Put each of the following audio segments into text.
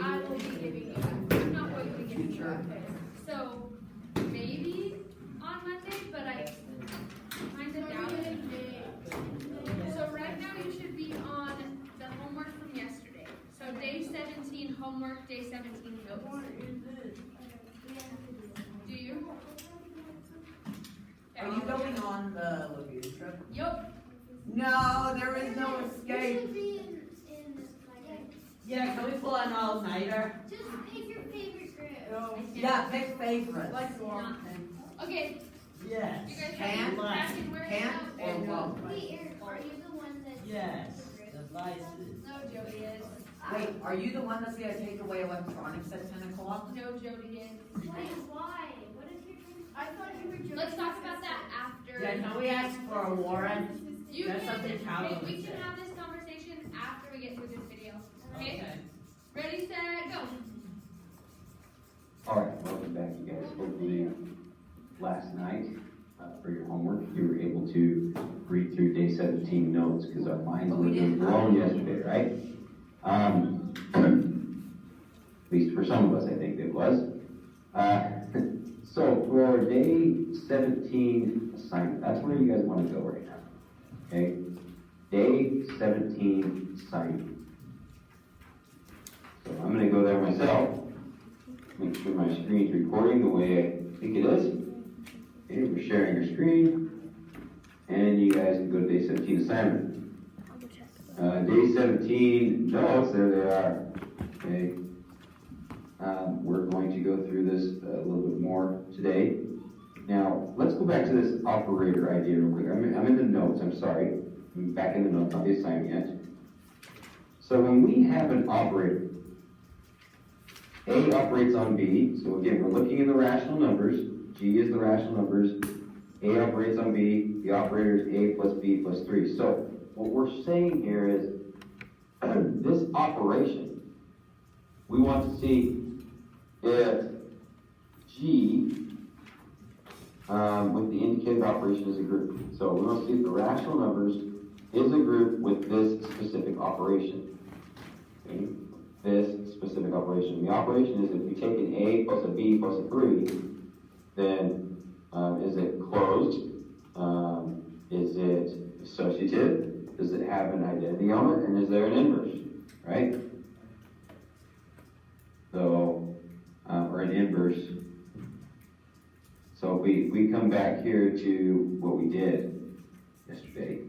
I will be giving you. I'm not going to be giving you. Okay. So maybe on Monday, but I kind of doubt it. So right now you should be on the homework from yesterday. So day 17 homework, day 17 notes. Do you? Are you going on the lagoon trip? Yup. No, there is no escape. Yeah, can we pull an all-nighter? Just pick your favorite group. Yeah, pick favorites. Okay. Yes. You guys Can't, back in where can't, you or won't. Wait, Eric, are you the one that? Yes. Devices. No, Jody is. Wait, are you the one that's gonna take away electronics at 10 o'clock? No, Jody is. Wait, why? What if you're trying to? I thought you were joking. Let's talk about that after. Yeah, can we ask for a warrant? You That's can, something Carol we would can say. have this conversation after we get through this video. Okay? Ready, set, go. All right, welcome back, you guys. Hopefully, last night, for your homework, you were able to read through day 17 notes, because our minds But we were didn't. blown yesterday, right? At least for some of us, I think it was. So for day 17 assignment, that's where you guys want to go right now, okay? Day 17 assignment. So I'm going to go there myself. Make sure my screen's recording the way I think it is. Okay, we're sharing your screen. And you guys can go to day 17 assignment. Day 17 notes, there they are. Okay. We're going to go through this a little bit more today. Now, let's go back to this operator idea real quick. I'm in the notes, I'm sorry. I'm back in the notes, not the assignment yet. So when we have an operator, A operates on B, so again, we're looking in the rational numbers. G is the rational numbers. A operates on B, the operator is A plus B plus 3. So what we're saying here is, this operation, we want to see if G with the indicated operation is a group. So we want to see if the rational numbers is a group with this specific operation. Okay? This specific operation. The operation is if we take an A plus a B plus a 3, then is it closed? Is it associative? Does it have an identity element? And is there an inverse? Right? So, or an inverse. So if we come back here to what we did yesterday,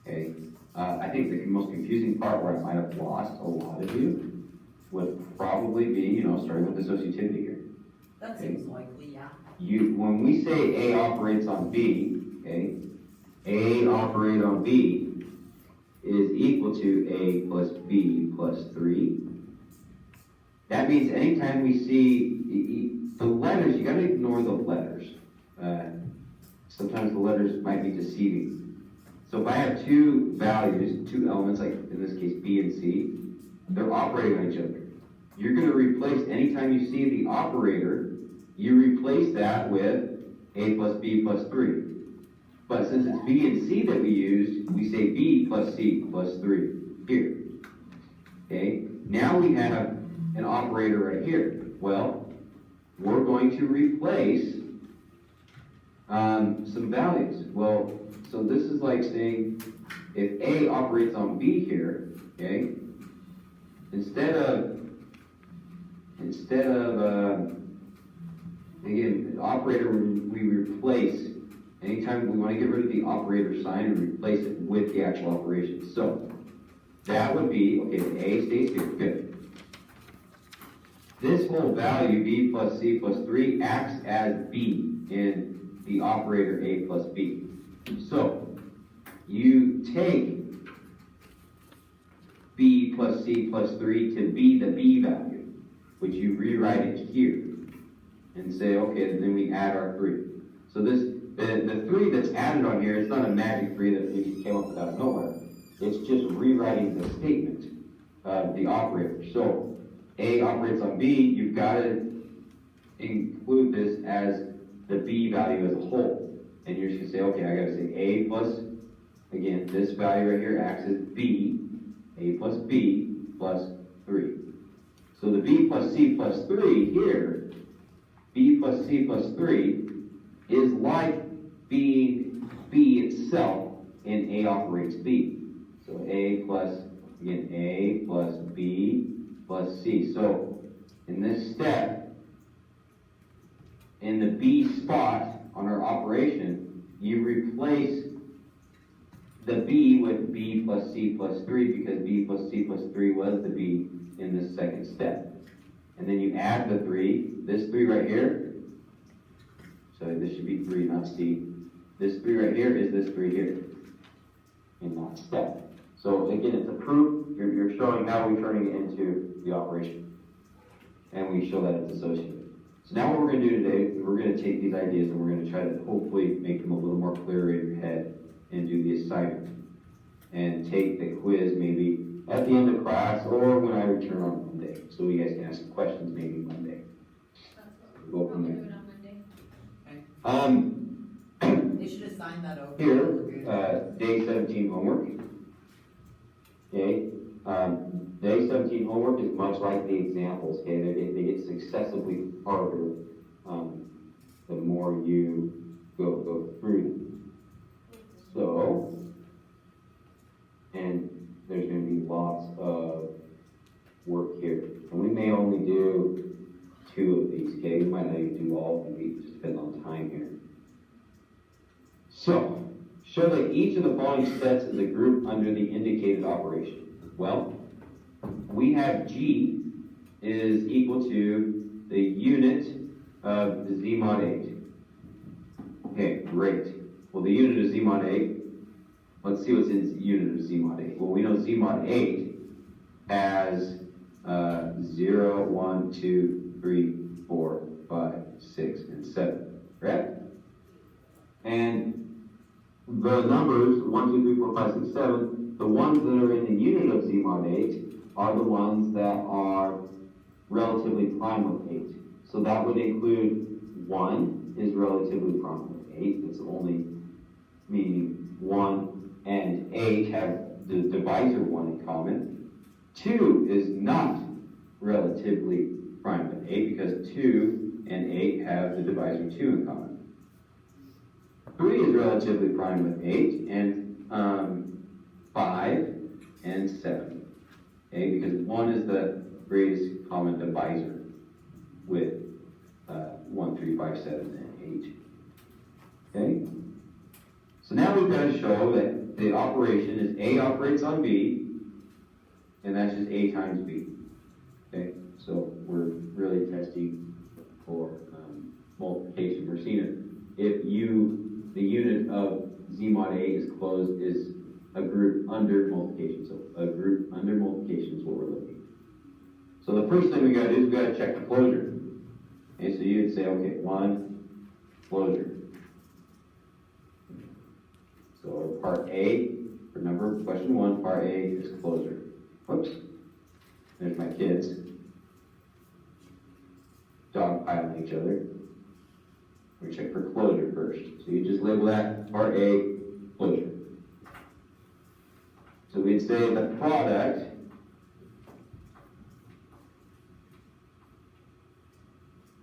okay? I think the most confusing part where I might have lost a lot of you would probably be, starting with associativity here. That seems likely, yeah. When we say A operates on B, okay, A operate on B is equal to A plus B plus 3. That means anytime we see the letters, you gotta ignore the letters. Sometimes the letters might be deceiving. So if I have two values, two elements, like in this case B and C, they're operating on each other. You're gonna replace, anytime you see the operator, you replace that with A plus B plus 3. But since it's B and C that we used, we say B plus C plus 3 here. Okay? Now we have an operator right here. Well, we're going to replace some values. Well, so this is like saying if A operates on B here, okay, instead of again, the operator we replace, anytime we want to get rid of the operator sign and replace it with the actual operation. So that would be, okay, the A stays here, good. This whole value, B plus C plus 3, acts as B in the operator A plus B. So you take B plus C plus 3 to be the B value, which you rewrite it here and say, okay, then we add our 3. So this, the 3 that's added on here, it's not a magic 3 that maybe came up out of nowhere. It's just rewriting the statement of the operator. So A operates on B, you've got to include this as the B value as a whole. And you're just going to say, okay, I got to say A plus, again, this value right here acts as B, A plus B plus 3. So the b plus c plus 3 here, b plus c plus 3, is like being b itself and a operates b. So a plus, again, a plus b plus c. So in this step, in the b spot on our operation, you replace the b with b plus c plus 3 because b plus c plus 3 was the b in this second step. And then you add the 3, this 3 right here. So this should be 3, not c. This 3 right here is this 3 here in that step. So again, it's a proof. You're showing how we're turning it into the operation. And we show that it's associated. So now what we're going to do today is we're going to take these ideas and we're going to try to hopefully make them a little more clear in your head and do the assignment. And take the quiz maybe at the end of class or when I return on Monday. So you guys can ask questions maybe Monday. That's what Go we'll from do there. it on Monday. They should assign that over. Here, day 17 homework. Okay, day 17 homework is much like the examples. Okay, they get successively harder the more you go through them. So, and there's going to be lots of work here, and we may only do 2 of these. Okay, we might not even do all of them. It just depends on time here. So, show that each of the following steps is a group under the indicated operation. Well, we have G is equal to the unit of Z mod 8. Okay, great. Well, the unit of Z mod 8, let's see what's in the unit of Z mod 8. Well, we know Z mod 8 has 0, 1, 2, 3, 4, 5, 6, and 7, correct? And the numbers, 1, 2, 3, 4, 5, 6, 7, the ones that are in the unit of Z mod 8 are the ones that are relatively prime with 8. So that would include 1 is relatively prime with 8. It's only meaning 1 and 8 have the divisor 1 in common. 2 is not relatively prime with 8 because 2 and 8 have the divisor 2 in common. 3 is relatively prime with 8, and 5 and 7. Okay, because 1 is the greatest common divisor with 1, 3, 5, 7, and 8. Okay? So now we've got to show that the operation is A operates on B, and that's just A times B. Okay? So we're really testing for multiplication. We're seeing it. If the unit of Z mod 8 is closed is a group under multiplication. So a group under multiplication is what we're looking at. So the first thing we got to do is we got to check the closure. Okay, so you'd say, okay, 1, closure. So part A, for number, question 1, part A is closure. Whoops. There's my kids. Dogpiling each other. We check for closure first. So you just label that part A, closure. So we'd say the product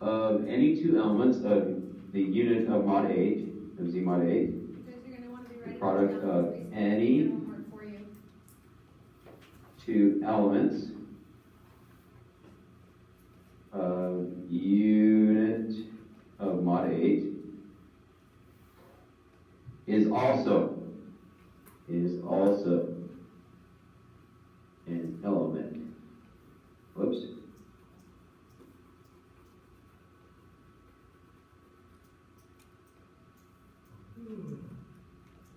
of any 2 elements of the unit of mod 8, of Z mod 8, You guys are going to want to be the writing product this down of so we can any get homework for you. 2 elements of unit of mod 8 is also an element. Whoops.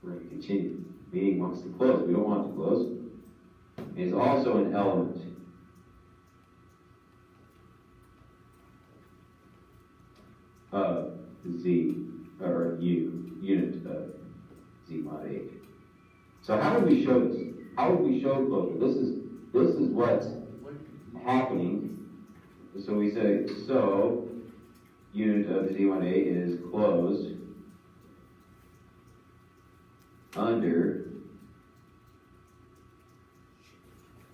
We're going to continue. Meaning wants to close. We don't want to close. Is also an element of Z, or U, unit of Z mod 8. So how would we show this? How would we show closure? This is what's happening. So we say, so unit of Z mod 8 is closed under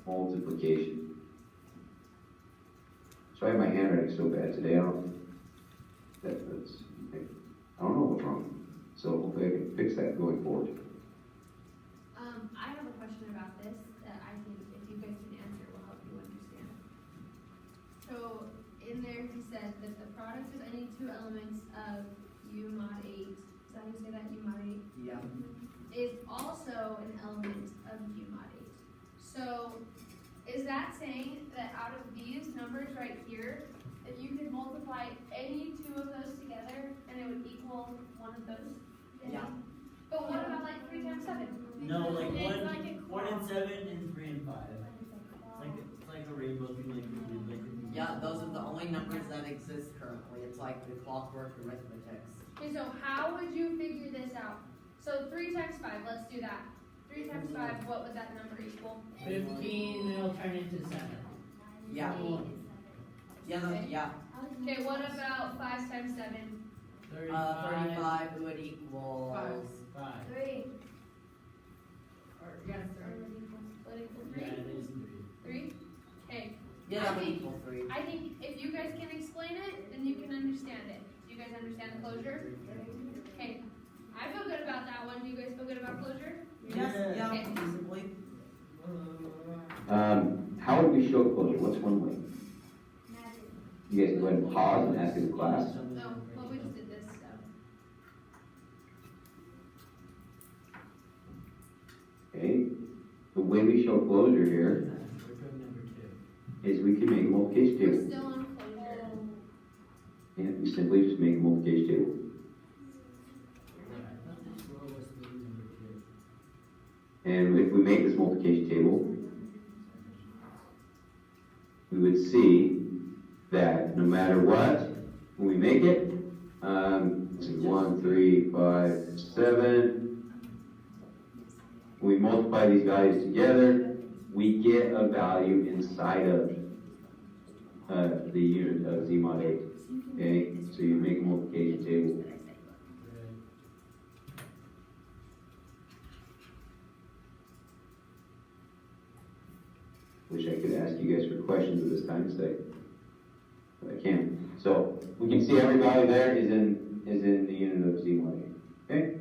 multiplication. Sorry, my handwriting's so bad today. I don't know what's wrong. So hopefully I can fix that going forward. I have a question about this that I think if you guys can answer will help you understand. So in there he said that the product of any two elements of U mod 8, is that how you say that, U mod 8? Yeah. Is also an element of U mod 8. So is that saying that out of these numbers right here, that you could multiply any two of those together and it would equal one of those? Yeah. But what about like 3 times 7? No, like It's one, like a 1 and claw. 7 and 3 and 5. It's like a rainbow thing, like Yeah, those are the only numbers that exist currently. It's like the clockwork arithmetic. Okay, so how would you figure this out? So 3 times 5, let's do that. 3 times 5, what would that number equal? 15, it'll turn into 7. Yeah. Yeah, yeah. Okay, what about 5 times 7? 35 would equal 5. 3. What equals Yeah, 3? it is 3? Okay, Yeah, that would equal 3. I think if you guys can explain it, then you can understand it. Do you guys understand closure? Okay, I feel good about that one. Do you guys feel good about closure? Yes, yeah, Okay. feasibly. How would we show closure? What's one way? You guys go ahead and pause and ask the class. No, well, we just did this, so. Okay, the way we show closure here is we can make a multiplication We're table. still on closure. And we simply just make a multiplication table. And if we make this multiplication table, we would see that no matter what, when we make it, let's see, 1, 3, 5, 7, when we multiply these values together, we get a value inside of the unit of Z mod 8. Okay, so you make a multiplication table. Wish I could ask you guys for questions at this time today, but I can't. So we can see every value there is in the unit of Z mod 8. Okay.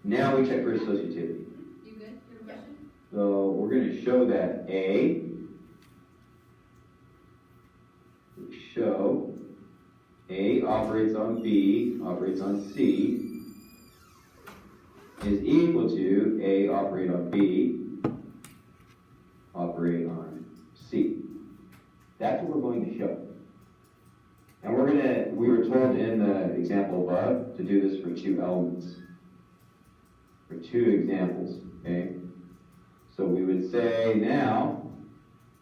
Now we check for associativity. You good? Your question? So we're going to show that A operates on B, operates on C, is equal to A operate on B, operate on C. That's what we're going to show. And we were told in the example above to do this for 2 elements. For 2 examples, okay? So we would say now,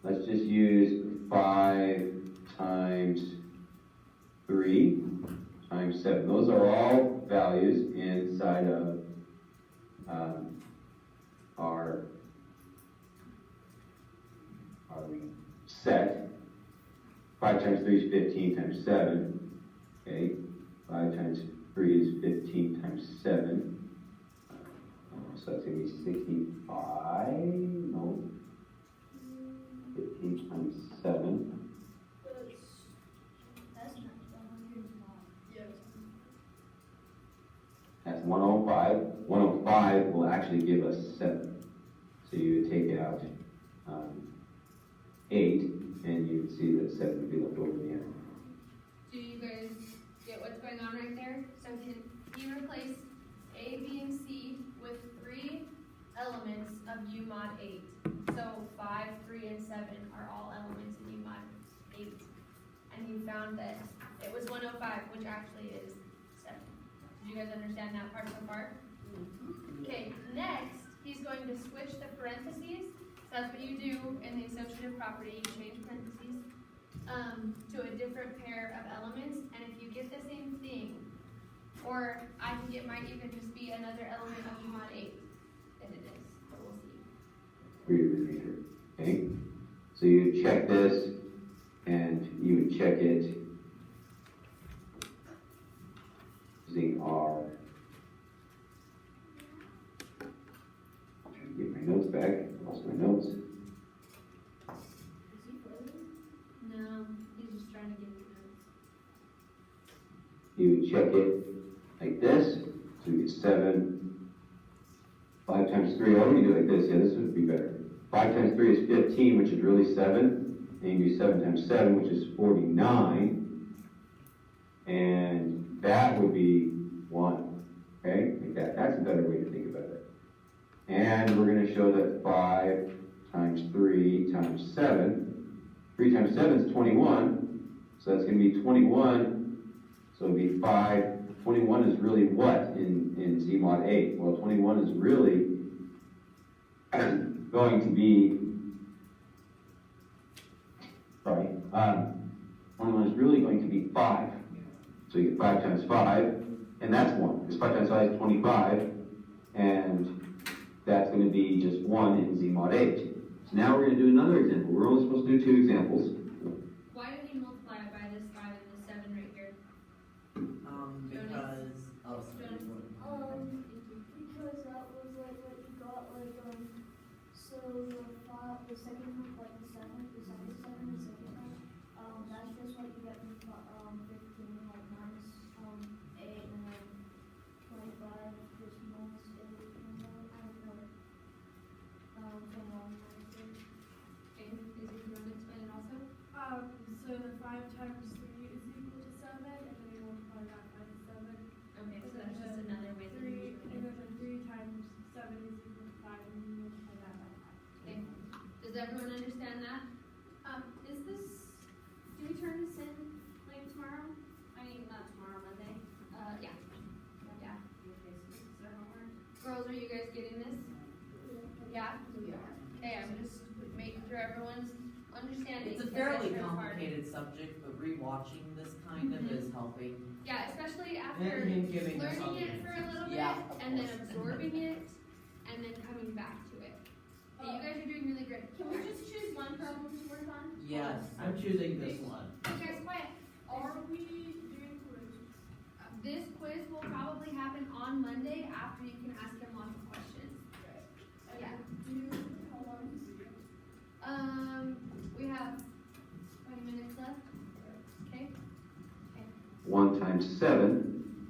let's just use 5 times 3 times 7. Those are all values inside of our set. 5 times 3 is 15 times 7. Okay, 5 times 3 is 15 times 7. So that's going to be 65. No. 15 times 7. That's 105. 105 will actually give us 7. So you would take out 8, and you would see that 7 would be left over in the end. Do you guys get what's going on right there? So can you replace A, B, and C with 3 elements of U mod 8? So 5, 3, and 7 are all elements in U mod 8. And you found that it was 105, which actually is 7. Did you guys understand that part so far? Okay, next, he's going to switch the parentheses. So that's what you do in the associative property, you change parentheses to a different pair of elements. And if you get the same thing, or I think it might even just be another element of U mod 8, then it is, but we'll see. For your remainder. Okay? So you check this, and you would check it using R. I'm trying to get my notes back. Lost my notes. you would check it like this, so we get 7. 5 times 3, oh, let me do it like this, yeah, this would be better. 5 times 3 is 15, which is really 7. And you do 7 times 7, which is 49. And that would be 1, okay? Like that. That's a better way to think about it. And we're going to show that 5 times 3 times 7. 3 times 7 is 21. So that's going to be 21. So it would be 5. 21 is really what in C mod 8? Well, 21 is really going to be, 21 is really going to be 5. So you get 5 times 5, and that's 1. Because 5 times 5 is 25, and that's going to be just 1 in Z mod 8. So now we're going to do another example. We're only supposed to do 2 examples. Why did he multiply it by this 5 and this 7 right here? Because, oh, sorry. Because that was like what you got, so the second half, like the seventh, the second seven, the second half, that's just what you get from 15, like minus 8, and then 25, just minus 8, and then I don't know, 21 minus 8. Okay, is it going to explain it also? So the 5 times 3 is equal to 7, and then you multiply that by 7. Okay, so that's just another way that 3, you and then 3 times 7 is equal to 5, and you multiply that by 5. Okay. Does everyone understand that? Do we turn this in like tomorrow? I mean, not tomorrow, Monday. Yeah. Yeah. Okay, so this is our homework. Girls, are you guys getting this? Yeah? Okay, I'm just making sure everyone's understanding. It's a because fairly it's hard. complicated subject, but rewatching this kind of is helping. Yeah, especially after And him giving us all learning the it for a little bit, Yeah, of and then course. absorbing it, and then coming back to it. Hey, you guys are doing really great. Can we just choose one problem to work on? Yes. I'm choosing this one. You guys quiet. Are we doing quizzes? This quiz will probably happen on Monday after you can ask him lots of questions. Yeah. How long is it? We have 20 minutes left. Okay. 1 times 7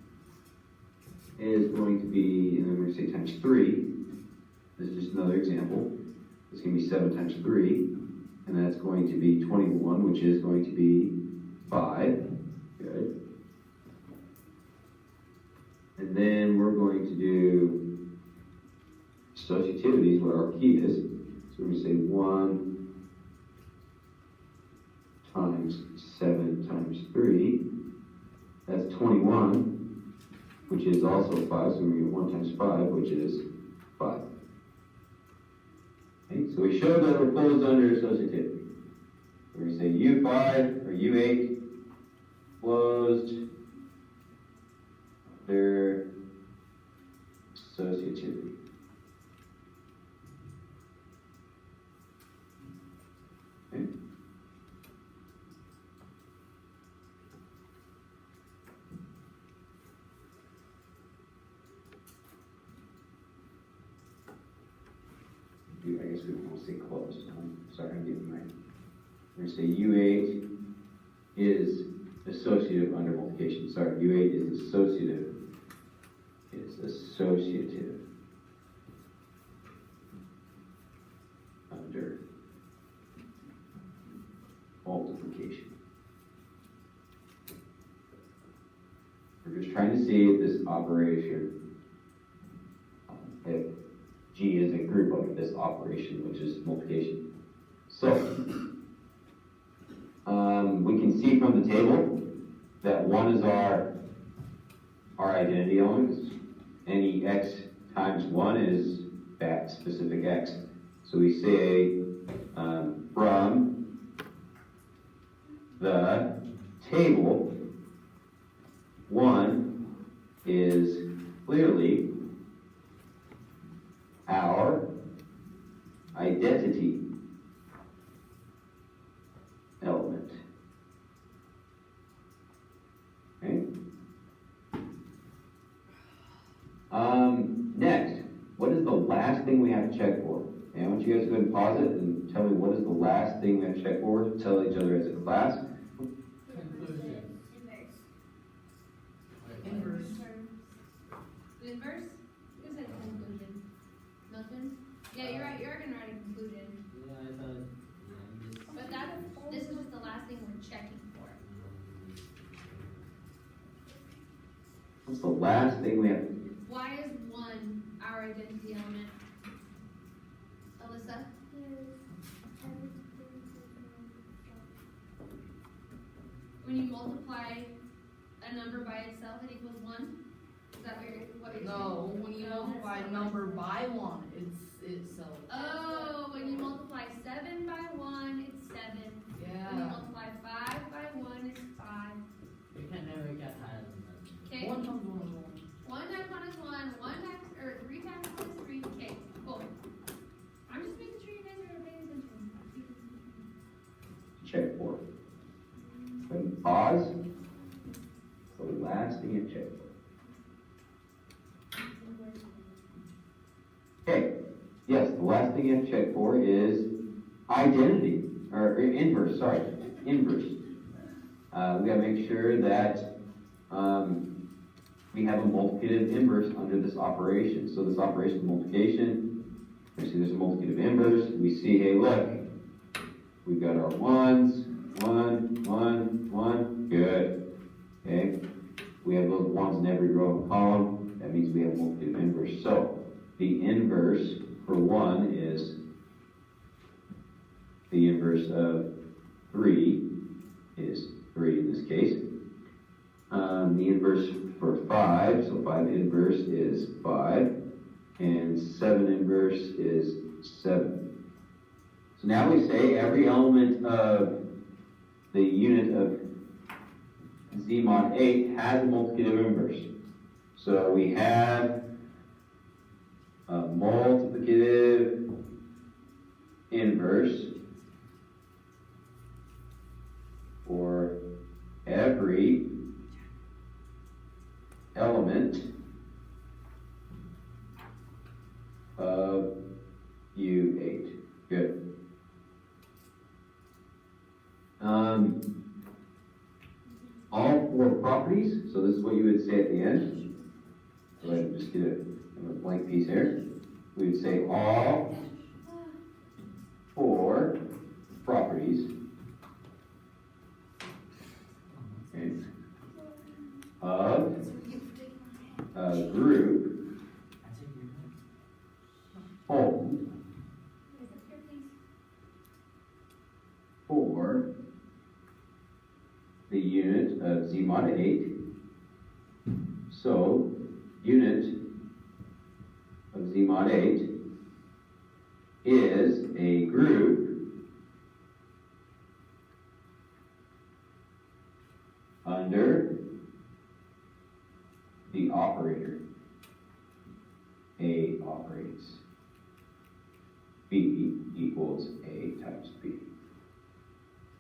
is going to be, and then we're going to say times 3. This is just another example. It's going to be 7 times 3, and that's going to be 21, which is going to be 5. Good. And then we're going to do associativity is what our key is. So we're going to say 1 times 7 times 3. That's 21, which is also 5. So we get 1 times 5, which is 5. Okay, so we showed that we're closed under associativity. We're going to say U5 or U8 closed under associativity. Okay. I guess we won't say closed. I'm sorry, I'm getting my. We're going to say U8 is associative under multiplication. Sorry, U8 is associative. It's associative under multiplication. We're just trying to see if this operation, if G is a group of this operation, which is multiplication. So, we can see from the table that 1 is our identity elements. Any x times 1 is that specific x. So we say from the table, 1 is clearly our identity element. Okay. Next, what is the last thing we have to check for? And I want you guys to go ahead and pause it and tell me what is the last thing we have to check for. Tell each other as a class. Conclusion. Yeah, you're right, you're gonna write a conclusion. Yeah, I thought, yeah, But this is just the last thing we're checking for. What's the last thing we have? Why is 1 our identity element? Alyssa? When you multiply a number by itself, it equals 1? Is that what you're No, saying? when you No, multiply that's a not number by one, it's so. Oh, when you multiply 7 by 1, it's 7. When you Yeah. multiply 5 by 1, it's 5. you can never get higher than that. Okay? 1 times 1 is 1. 1 times 1 is 1, 3 times 1 is 3. Okay, cool. I'm just making sure you guys are paying attention. Check for. Then pause. So the last thing you check for. Okay, yes, the last thing you have to check for is identity, or inverse, sorry, inverse. We gotta make sure that, we have a multiplicative inverse under this operation. So this operation of multiplication, we see there's a multiplicative inverse, we see, hey, look, we've got our 1s, 1, 1, 1, good, okay? We have those 1s in every row and column, that means we have a multiplicative inverse. So, the inverse for 1 is the inverse of 3 is 3 in this case. The inverse for 5, so 5 inverse is 5, and 7 inverse is 7. So now we say every element of the unit of Z mod 8 has a multiplicative inverse. So we have a multiplicative inverse for every element of U8. Good. All 4 properties, so this is what you would say at the end. Go ahead and just get a blank piece here. We would say all 4 properties, okay, of a group hold for the unit of Z mod 8. So, unit of Z mod 8 is a group under the operator. A operates. B equals A times B.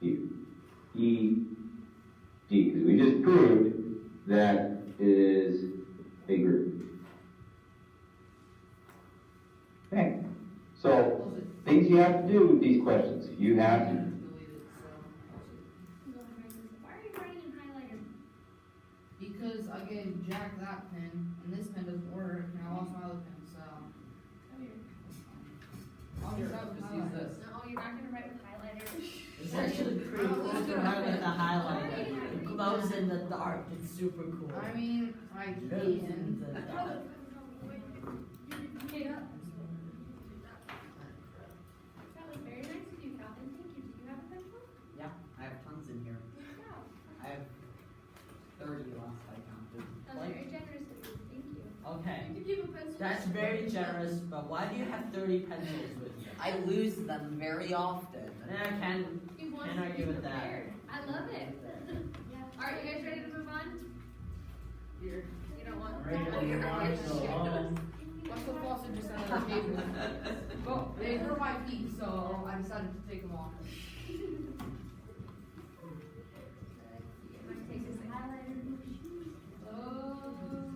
U. E. D. Because we just proved that it is a group. Okay. So, things you have to do with these questions. You have to. Why are you writing in highlighter? Because I gave Jack that pen, and this pen doesn't work, and I lost my other pen, so. I'll Here, just have just to use highlight. this. No, you're not gonna write with highlighter. It's actually pretty cool to write with a highlighter. It glows in the dark. It's super cool. I mean, I Glows in can. the dark. That was very nice of you, Calvin. Thank you. Do you have a pencil? Yeah, I have tons in here. I have 30 last I counted. That was very generous of you. Thank you. Okay, You give a pencil. that's very generous, but why do you have 30 pencils with you? I lose them very often. Yeah, I can. He wants Can't to argue be with that. prepared. I love it. Alright, you guys ready to move on? You don't want. My foot faucet just under the table. But they hurt my feet, so I decided to take them off.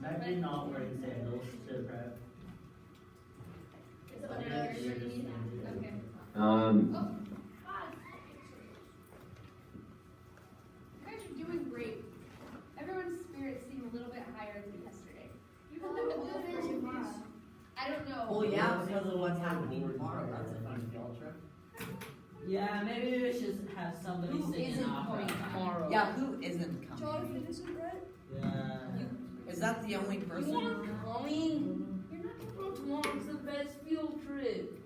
That did not work sandals to prep. Is it under yours you need? Okay. Um, Pause. You guys are doing great. Everyone's spirits seem a little bit higher than yesterday. I don't know. Well, yeah, because of what's happening maybe we should have somebody Who sing an isn't opera. coming tomorrow. Yeah, who isn't coming? Jonathan isn't right? Yeah. Is that the only person? Coming? You're not gonna come tomorrow. It's the best field trip.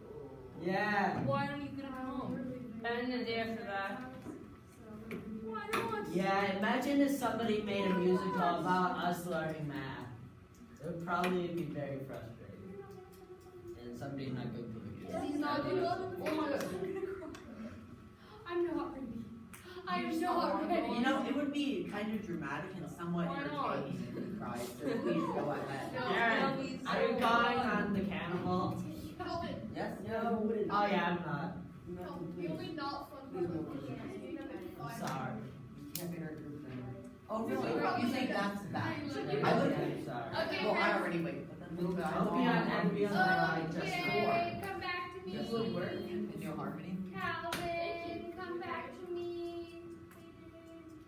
Yeah. Why aren't you gonna come? And the day after that. Why not? Yeah, imagine if somebody made a musical about us learning math. It would probably be very frustrating. And somebody's not good for the music. He's not good. Oh my god. I'm not ready. I am not ready. You know, it would be kind of dramatic and somewhat Why not? entertaining if you cried, so please go ahead. No, Aaron, that'll be are you so going fun. on the cannibal? Yes? No. Oh yeah, I'm not. The only not fun part of the game is you have I'm sorry. You can't be our group then. Oh, really? You think that's bad? I Yeah, would. I'm sorry. Okay, Well, I friends. already wait, but then little guys. I'll be on NBS like just Okay, come back to me. Just little work. In your harmony. Calvin, come back to me.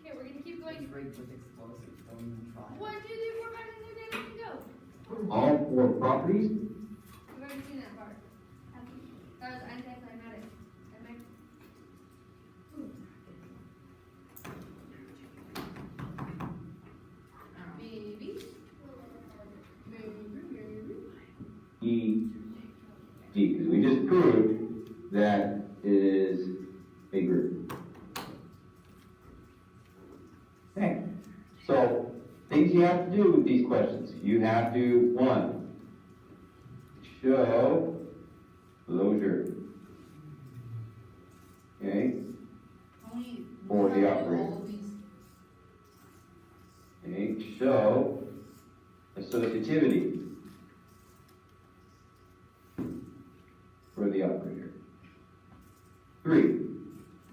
Okay, we're gonna keep going. It's rigged with explosives, don't even try. 1, 2, 3, 4, 5, 6, 7, 8, go. All 4 properties We've already seen that part. That was anticlimactic. Maybe. E, D, because we just proved that it is a group. Okay, so things you have to do with these questions. You have to, 1, show closure. Okay, Tony, For the you have operator. all of these. okay, show associativity for the operator. 3,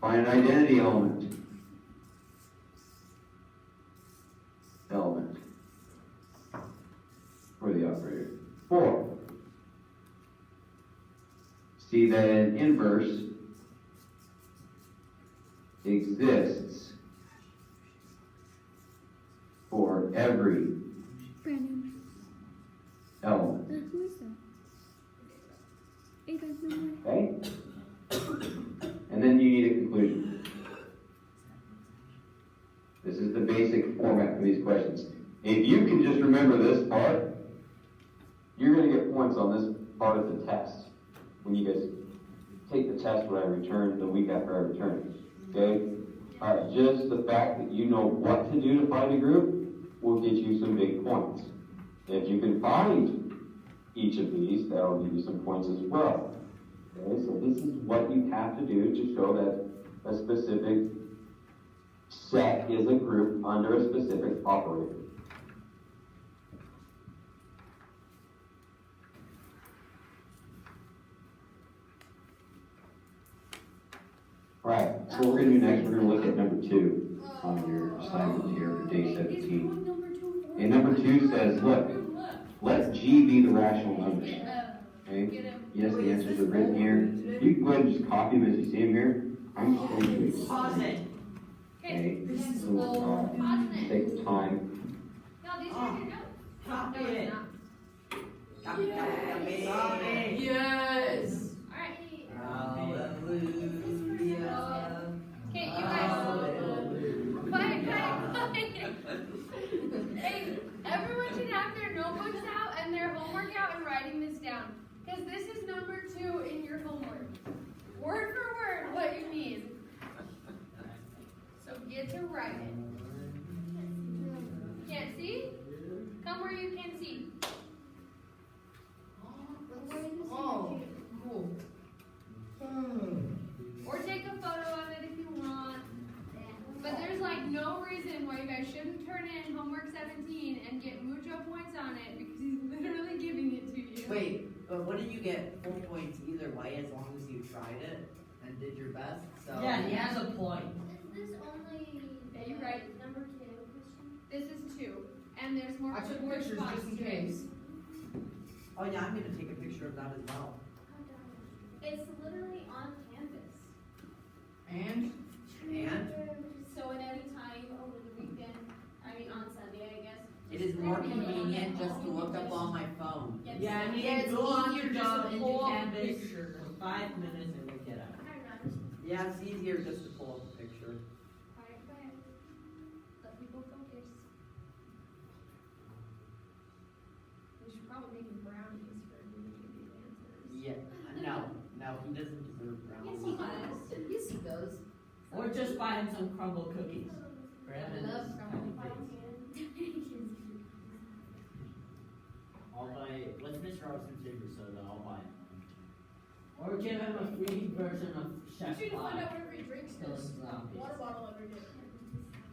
find an identity element. For the operator. 4, see that an inverse exists for every Brandon, element. who is that? Ava's number. Okay? And then you need a conclusion. This is the basic format for these questions. If you can just remember this part, you're going to get points on this part of the test. When you guys take the test when I return, the week after I return. Okay? Just the fact that you know what to do to find a group will get you some big points. If you can find each of these, that'll give you some points as well. Okay? So this is what you have to do to show that a specific set is a group under a specific operator. Right, so what we're gonna do next, we're gonna look at number 2 on your assignment here for day 17. And number 2 says, look, let G be the rational numbers. Okay? Yes, the answers are written here. You can go ahead and just copy them as you see them here. I'm just going to Pause it. Okay, so, take the time. No, these are your notes. Copy No, it's it. not. Copy it. Yes. Alright. Hallelujah. Okay, you guys. Quiet. Hey, everyone should have their notebooks out and their homework out and writing this down. Because this is number 2 in your homework. Word for word, what you need. So get to writing. Can't see? Come where you can see. Oh, cool. Or take a photo of it if you want. But there's like no reason why you guys shouldn't turn in homework 17 and get mucho points on it because he's literally giving it to you. Wait, but wouldn't you get full points either way as long as you tried it and did your best? So Yeah, he has a point. Is this only Yeah, you're right. number 2 question? This is 2. And there's more I took more pictures spots just in to it. case. Oh yeah, I'm gonna take a picture of that as well. It's literally on campus. And And So at any time over the weekend, I mean on Sunday, I guess. it is more convenient just to look up on my phone. Yeah, I mean, Yeah, it's go on easier your just to job, pull up a canvas picture. for 5 minutes and we get out. I don't know. Yeah, it's easier just to pull up a picture. Quiet, quiet. Let people focus. We should probably make him brownies for giving you these answers. Yeah, no, he doesn't deserve brownies. Yes, he does. Yes, he does. Or just buy him some crumble cookies. For I heaven's love crumble sake. I'll buy, what's Mr. Robinson's favorite soda? I'll buy it. Or give him a free version of Chef You should find Pie. out whatever he drinks Killing this zombies. water bottle every day.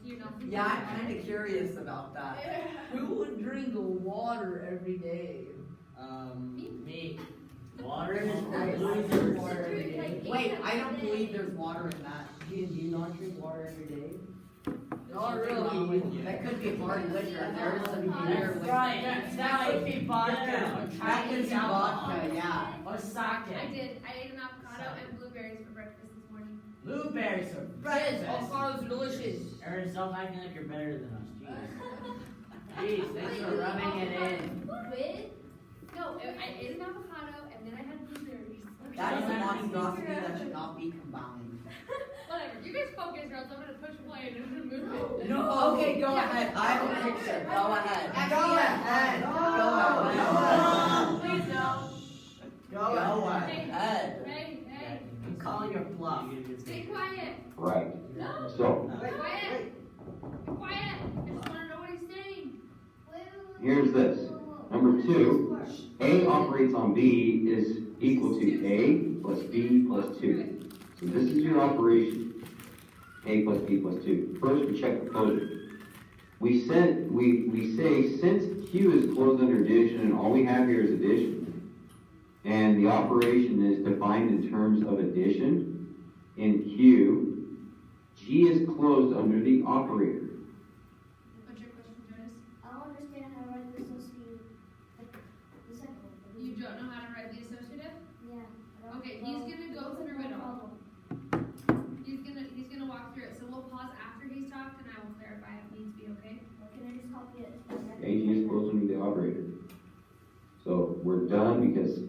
Do you know? Yeah, I'm kind of curious about that. Who would drink water every day? Me. Water is for Right. losers. Water every day. Wait, I don't believe there's water in that. Do you not drink water every day? Not wrong with you. That could be hard liquor. There is some beer That's with right, that could be vodka or That could Chinese be alcohol. vodka, yeah. Or I sake. did. I ate an avocado and blueberries for breakfast this morning. Blueberries are Yes, breakfast. avocado's delicious. Aaron, stop acting like you're better than us. Jeez. Jeez, thanks for rubbing it in. With? No, I ate an avocado and then I had blueberries. That is a monstrosity that should not be combined. Whatever. You guys focus, or else I'm gonna push play and I'm gonna move it. No. Okay, go ahead. I have a picture. Go ahead. Go ahead. Go ahead. Please no. Go ahead. Hey, hey. I'm calling your bluff. Stay quiet. Right. No. So, Quiet. Be quiet. I just wanna know what he's saying. here's this. Number 2, A operates on B is equal to A plus B plus 2. So this is your operation. A plus B plus 2. First, we check the closure. We say since Q is closed under addition and all we have here is addition, and the operation is defined in terms of addition, in Q, G is closed under the operator. What's your question, Jonas? I don't understand how to write the associative, the second one. You don't know how to write the associative? Yeah. I don't- Okay, he's gonna go what's the through it all. problem? He's gonna walk through it, so we'll pause after he's talked and I will clarify if needs be, okay? Or can I just copy it? Okay, G is closed under the operator. So we're done because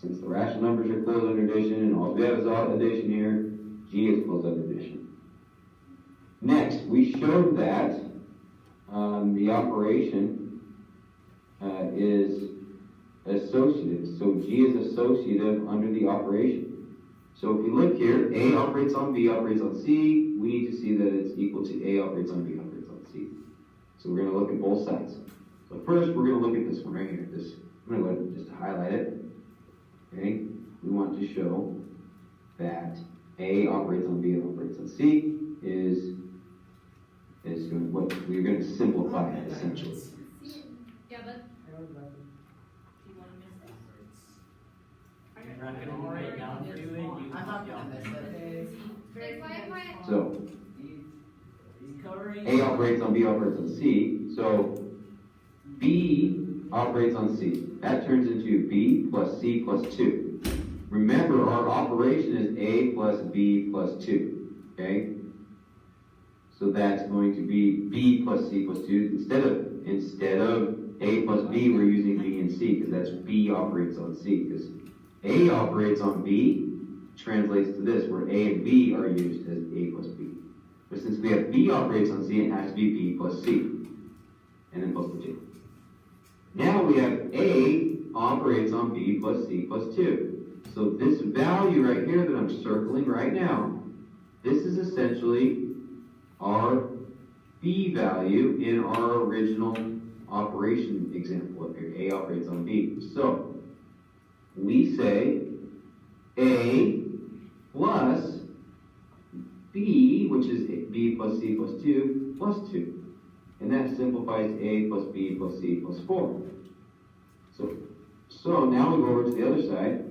since the rational numbers are closed under addition and all we have is all addition here, G is closed under addition. Next, we showed that the operation is associative. So G is associative under the operation. So if you look here, A operates on B operates on C, we need to see that it's equal to A operates on B operates on C. So we're going to look at both sides. So first, we're going to look at this one right here. I'm going to go ahead and just highlight it. Okay, we want to show that A operates on B operates on C is what we're going to simplify it essentially. Yeah, but I'm not gonna write down for you and you. I'm not gonna miss it. stay quiet. So He's covering. A operates on B operates on C. So B operates on C. That turns into B plus C plus 2. Remember, our operation is A plus B plus 2. Okay? So that's going to be B plus C plus 2. Instead of A plus B, we're using B and C because that's B operates on C. Because A operates on B translates to this, where A and B are used as A plus B. But since we have B operates on C, it has to be B plus C. And then plus the 2. Now we have A operates on B plus C plus 2. So this value right here that I'm circling right now, this is essentially our B value in our original operation example up here. A operates on B. So we say A plus B, which is B plus C plus 2, plus 2. And that simplifies A plus B plus C plus 4. So now we go over to the other side.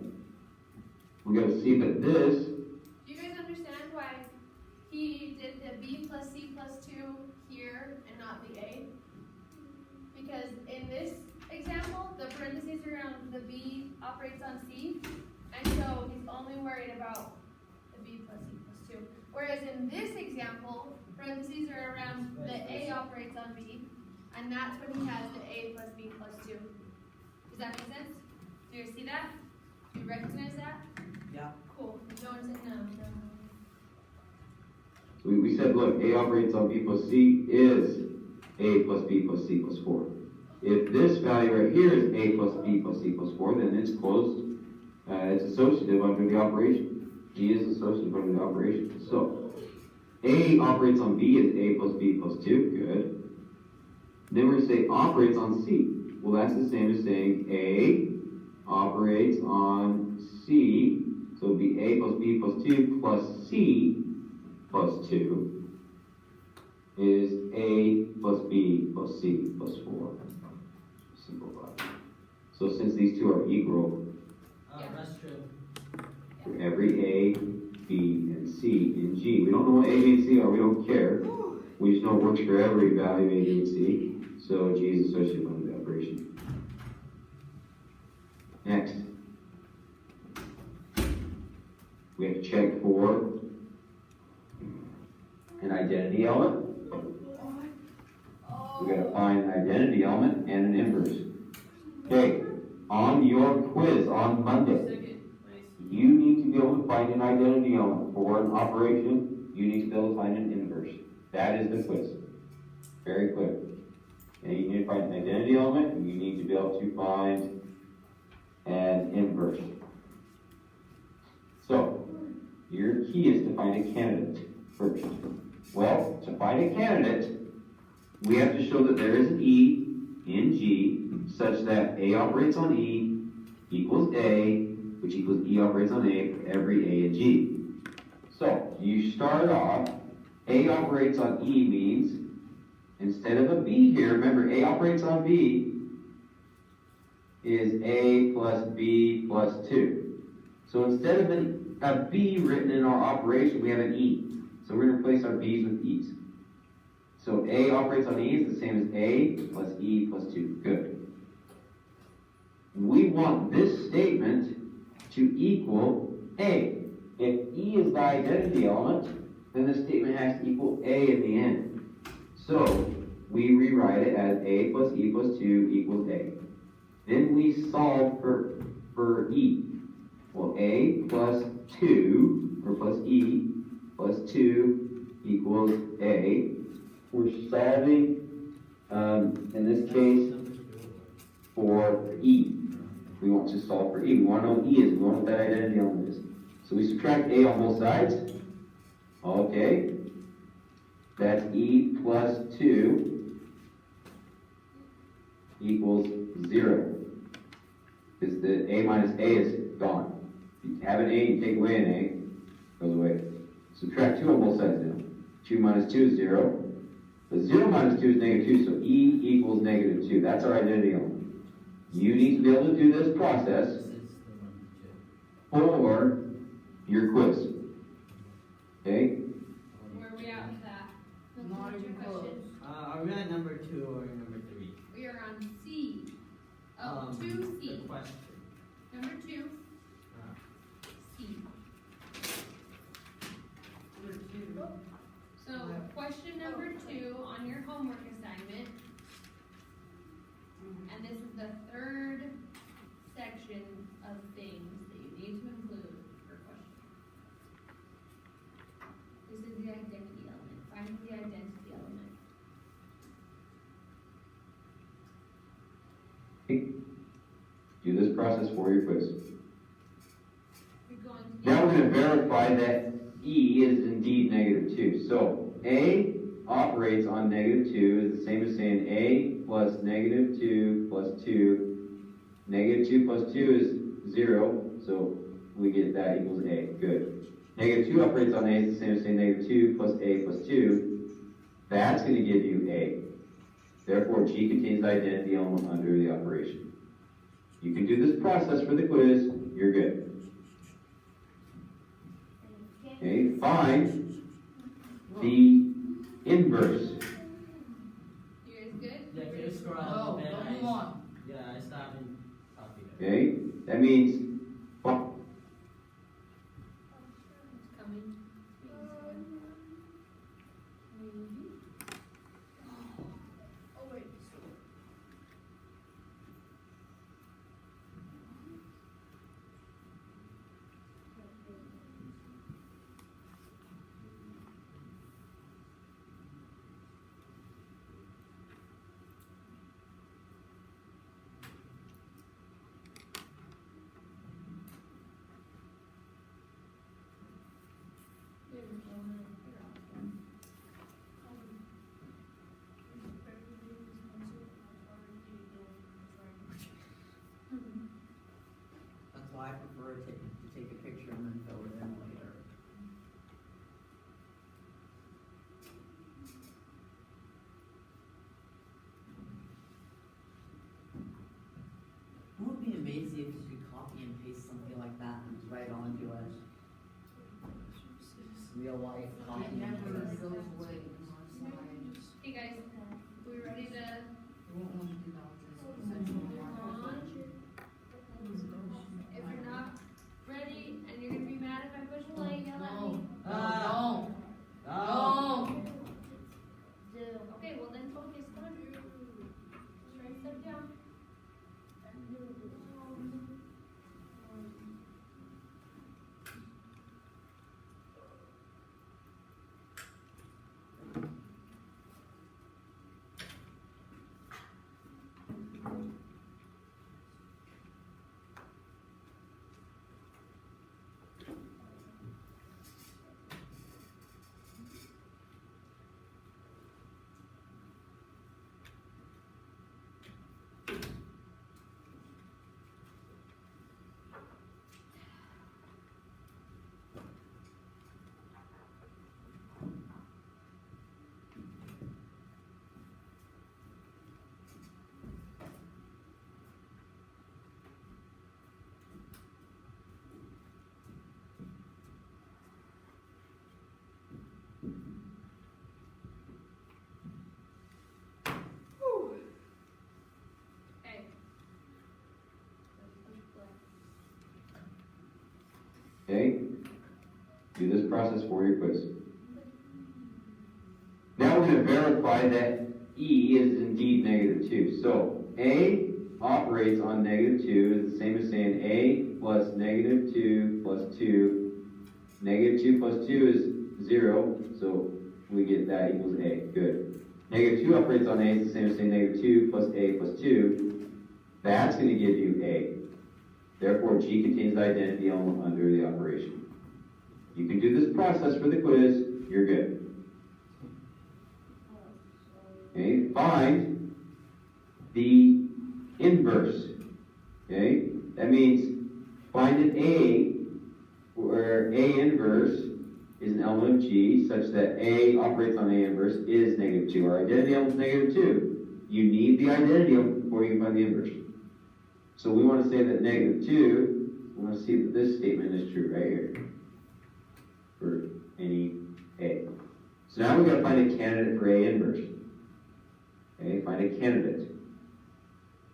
We got to see that this, Do you guys understand why he did the B plus C plus 2 here and not the A? Because in this example, the parentheses are around the B operates on C, and so he's only worried about the B plus C plus 2. Whereas in this example, parentheses are around the A operates on B, and that's when he has the A plus B plus 2. Does that make sense? Do you see that? Do you recognize that? Yeah. Cool. Notice it now. So we said, look, A operates on B plus C is A plus B plus C plus 4. If this value right here is A plus B plus C plus 4, then it's closed, it's associative under the operation. G is associative under the operation. So, A operates on B is A plus B plus 2, good. Then we're going to say operates on C. Well, that's the same as saying A operates on C, so it would be A plus B plus 2 plus C plus 2 is A plus B plus C plus 4. Simplify. So since these two are equal, That's true. for every A, B, and C in G. We don't know what A, B, and C are, we don't care. We just know it works for every value A, B, and C. So G is associated with the operation. Next. We have to check for an identity element. We gotta find an identity element and an inverse. Okay, on your quiz on Monday, you need to be able to find an identity element for an operation. You need to be able to find an inverse. That is the quiz. Very clear. And you need to find an identity element, and you need to be able to find an inverse. So, your key is to find a candidate first. Well, to find a candidate, we have to show that there is an E in G such that A operates on E equals A, which equals E operates on A for every A in G. So, you start off, A operates on E means, instead of a B here, remember A operates on B is A plus B plus 2. So instead of a B written in our operation, we have an E. So we're going to replace our B's with E's. So A operates on E is the same as A plus E plus 2. Good. We want this statement to equal A. If E is the identity element, then the statement has to equal A in the end. So we rewrite it as A plus E plus 2 equals A. Then we solve for E. Well, A plus 2, or plus E, plus 2 equals A. We're solving, in this case, for E. We want to solve for E. We want to know what E is. We want to know what that identity element is. So we subtract A on both sides. Okay. That's E plus 2 equals 0. Because the A minus A is gone. You have an A, you take away an A, it goes away. Subtract 2 on both sides now. 2 minus 2 is 0. But 0 minus 2 is negative 2, so E equals negative 2. That's our identity element. You need to be able to do this process for your quiz. Okay? Where are we at with that? Not What's even your close. question? Are we at number 2 or number 3? We are on C. Oh, 2C. The question. Number 2. C. So, question number 2 on your homework assignment, and this is the third section of things that you need to include for question. This is the identity element. Find the identity element. Do this process for your quiz. We're going to Now we're going to verify that E is indeed negative 2. So A operates on negative 2 is the same as saying A plus negative 2 plus 2. Negative 2 plus 2 is 0, so we get that equals A. Good. Negative 2 operates on A is the same as saying negative 2 plus A plus 2. That's going to give you A. Therefore, G contains the identity element under the operation. You can do this process for the quiz. You're good. Okay, find the inverse. You guys good? Yeah, can you scroll out a No, little bit? don't move on. Yeah, I stopped and copied it. Okay, that means It's coming. Oh, wait. lazy if you could copy and paste something like that right onto it. Real life It copy and never paste. goes away on my side. Hey guys, we ready to I won't want to do that with this essential move on? If you're not ready and you're gonna be mad if I push play, yell at me. No, No. Okay, well then focus. Come on. Straight step down. Okay. Okay? Do this process for your quiz. Now we're going to verify that E is indeed -2. So A operates on -2 is the same as saying A plus -2 plus 2. -2 plus 2 is 0, so we get that equals A. Good. -2 operates on A is the same as saying -2 plus A plus 2. That's going to give you A. Therefore, G contains the identity element under the operation. You can do this process for the quiz, you're good. Okay, find the inverse. Okay, that means find an A where A inverse is an element of G such that A operates on A inverse is -2. Our identity element is -2. You need the identity element before you can find the inverse. So we want to say that -2, we want to see that this statement is true right here for any A. So now we've got to find a candidate for A inverse. Okay, find a candidate.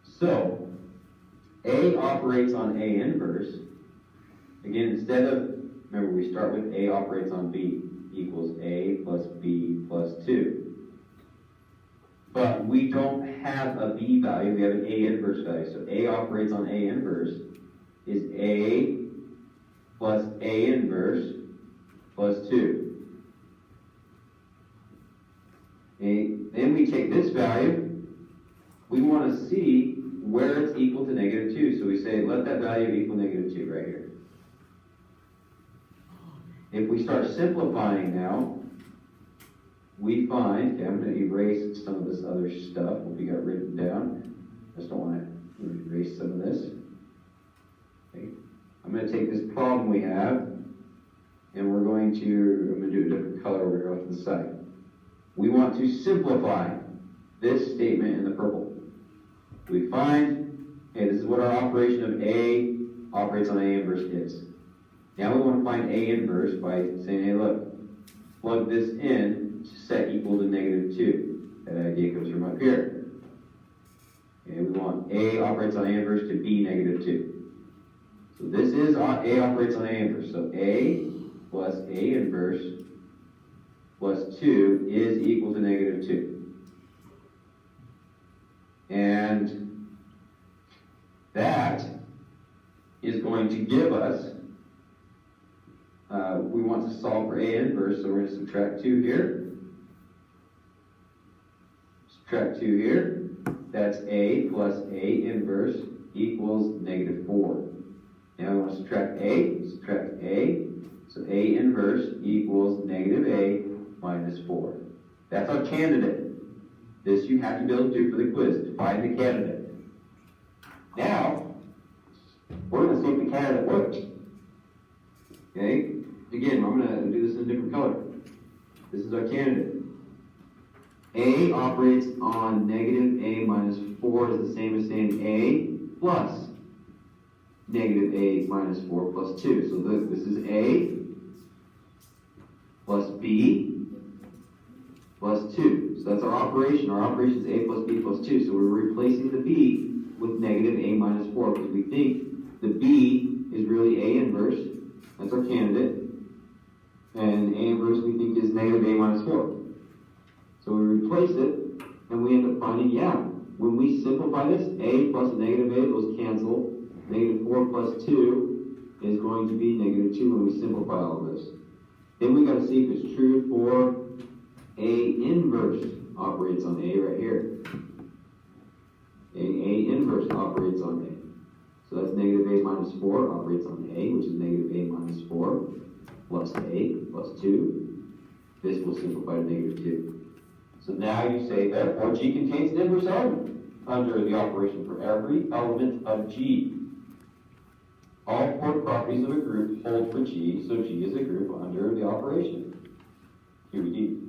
So, A operates on A inverse. Again, instead of, remember we start with A operates on B equals A plus B plus 2. But we don't have a B value, we have an A inverse value. So A operates on A inverse is A plus A inverse plus 2. Okay, then we take this value, we want to see where it's equal to -2. So we say, let that value equal -2 right here. If we start simplifying now, we find, okay, I'm going to erase some of this other stuff, what we got written down. I just don't want to erase some of this. Okay. I'm going to take this problem we have, and I'm going to do a different color over here off to the side. We want to simplify this statement in the purple. We find, okay, this is what our operation of A operates on A inverse is. Now we want to find A inverse by saying, hey, look, plug this in to set equal to -2. That idea comes from up here. Okay, we want A operates on A inverse to be -2. So this is A operates on A inverse. So A plus A inverse plus 2 is equal to -2. And that is going to give us, we want to solve for A inverse, so we're going to subtract 2 here. Subtract 2 here. That's A plus A inverse equals -4. Now we want to subtract A. So A inverse equals -A minus 4. That's our candidate. This you have to be able to do for the quiz, to find the candidate. Now, we're going to see if the candidate works. Okay? Again, I'm going to do this in a different color. This is our candidate. A operates on -A minus 4 is the same as saying A plus negative a minus 4 plus 2. So this is a plus b plus 2. So that's our operation. Our operation is a plus b plus 2. So we're replacing the b with negative a minus 4 because we think the b is really a inverse. That's our candidate. And a inverse we think is negative a minus 4. So we replace it, and we end up finding, yeah, when we simplify this, a plus a negative a, those cancel. Negative 4 plus 2 is going to be negative 2 when we simplify all of this. Then we got to see if it's true for a inverse operates on a right here. A inverse operates on a. So that's negative a minus 4 operates on a, which is negative a minus 4 plus a plus 2. This will simplify to negative 2. So now you say, therefore, G contains an inverse element under the operation for every element of G. All 4 properties of a group hold for G, so G is a group under the operation. QED.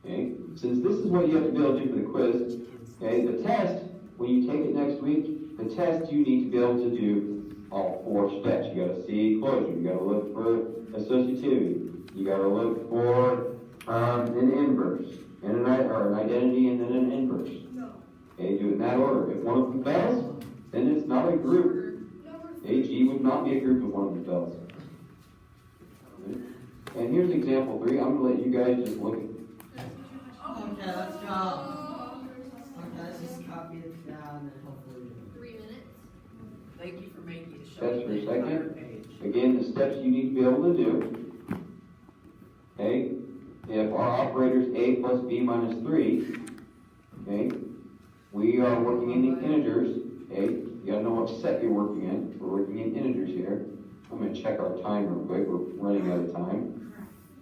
Okay? Since this is what you have to be able to do for the quiz, okay, the test, when you take it next week, the test you need to be able to do all 4 steps. You gotta see closure, you gotta look for associativity, you gotta look for an inverse, and an identity, and then an inverse. No. Okay, do it in that order. If one of them fails, then it's not a group. AG would not be a group if one of them fails. Okay. And here's example 3. I'm going to let you guys just look at. Okay, let's go. Okay, let's just copy it down and hopefully. 3 minutes. Thank you for making it show Steps for a the entire second. page. Again, the steps you need to be able to do. Okay, if our operator is a plus b minus 3, okay, we are working in the integers. Okay, you gotta know what set you're working in. We're working in integers here. I'm gonna check our time real quick. We're running out of time.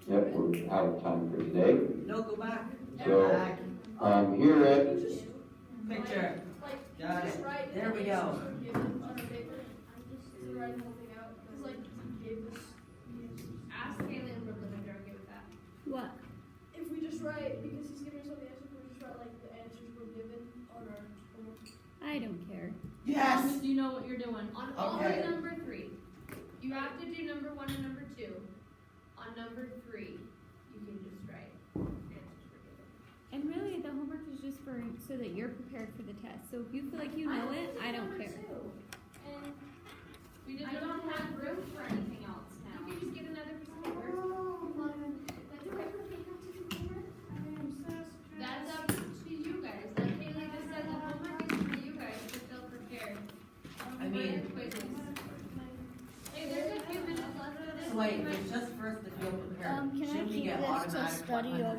Yep, we're out of time for today. No, go back. So, Back. Here at Picture. Like, Got just it. write There we the go. answers we're given on our paper. Just write the whole thing out. Cause like, he gave us the answers. Ask Haley and Brooklyn if they're okay with that. What? If we just write, because he's giving us all the answers, we just write like the answers we're given on our homework. I don't care. Yes. You know what you're doing. On Okay. only number 3. You have to do number 1 and number 2. On number 3, you can just write answers were given. And really, the homework is just for so that you're prepared for the test. So if you feel like you know it, I don't care. And we I don't have room for anything else now. You can just get another piece of paper. That's up to you guys. Like Haley just said, the homework is for you guys to feel prepared. I mean- Quizzes. Hey, there's a few minutes left of this. So wait, it's just for us to feel prepared. Can I Should we keep get this to automatic study 100?